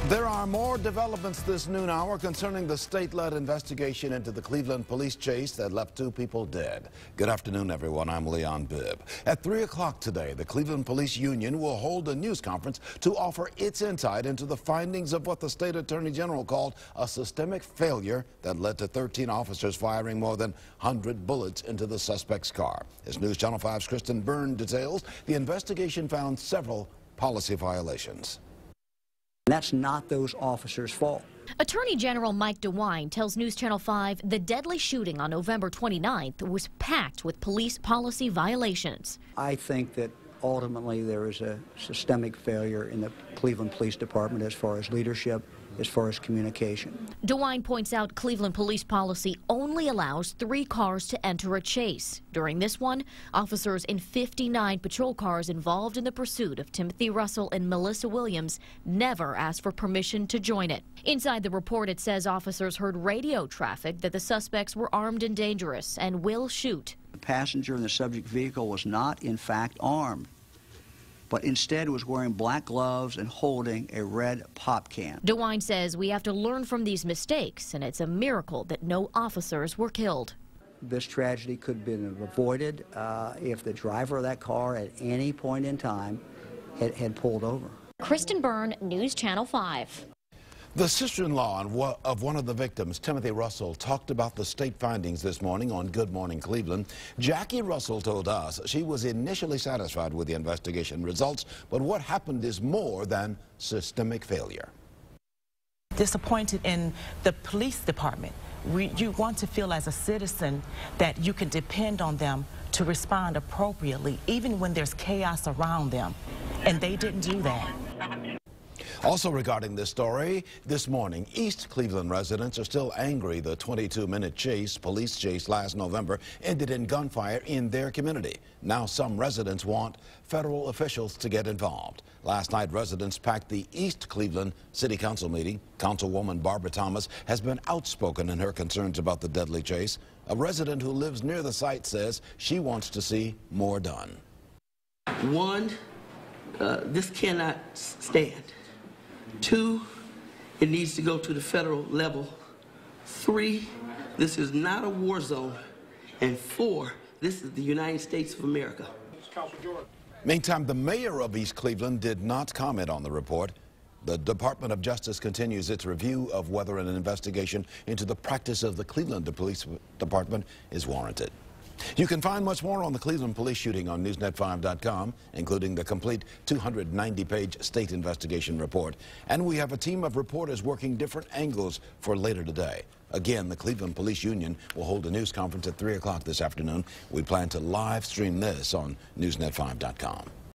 There are more developments this noon hour concerning the state-led investigation into the Cleveland police chase that left 2 people dead. Good afternoon, everyone. I'm Leon Bibb. At 3 o'clock today, the Cleveland Police Union will hold a news conference to offer its insight into the findings of what the state attorney general called a systemic failure that led to 13 officers firing more than 100 bullets into the suspect's car. As News Channel 5's Kristen Byrne details, the investigation found several policy violations. That's not those officers' fault. Attorney General Mike DeWine tells News Channel 5 the deadly shooting on November 29th was packed with police policy violations. I think that ultimately there is a systemic failure in the Cleveland Police Department as far as leadership, as far as communication. DeWine points out Cleveland police policy only allows 3 cars to enter a chase. During this one, officers in 59 patrol cars involved in the pursuit of Timothy Russell and Melissa Williams never asked for permission to join it. Inside the report, it says officers heard radio traffic that the suspects were armed and dangerous and will shoot. The passenger in the subject vehicle was not, in fact, armed, but instead was wearing black gloves and holding a red pop can. DeWine says we have to learn from these mistakes, and it's a miracle that no officers were killed. This tragedy could have been avoided if the driver of that car at any point in time had pulled over. Kristen Byrne, News Channel 5. The sister-in-law of one of the victims, Timothy Russell, talked about the state findings this morning on Good Morning Cleveland. Jackie Russell told us she was initially satisfied with the investigation results, but what happened is more than systemic failure. Disappointed in the police department. You want to feel as a citizen that you can depend on them to respond appropriately, even when there's chaos around them, and they didn't do that. Also regarding this story, this morning, East Cleveland residents are still angry the 22-minute police chase last November ended in gunfire in their community. Now some residents want federal officials to get involved. Last night, residents packed the East Cleveland City Council meeting. Councilwoman Barbara Thomas has been outspoken in her concerns about the deadly chase. A resident who lives near the site says she wants to see more done. 1, this cannot stand. 2, it needs to go to the federal level. 3, this is not a war zone. And 4, this is the United States of America. Meantime, the mayor of East Cleveland did not comment on the report. The Department of Justice continues its review of whether an investigation into the practice of the Cleveland Police Department is warranted. You can find much more on the Cleveland police shooting on Newsnet5.com, including the complete 290-page state investigation report. And we have a team of reporters working different angles for later today. Again, the Cleveland Police Union will hold a news conference at 3 o'clock this afternoon. We plan to live stream this on Newsnet5.com.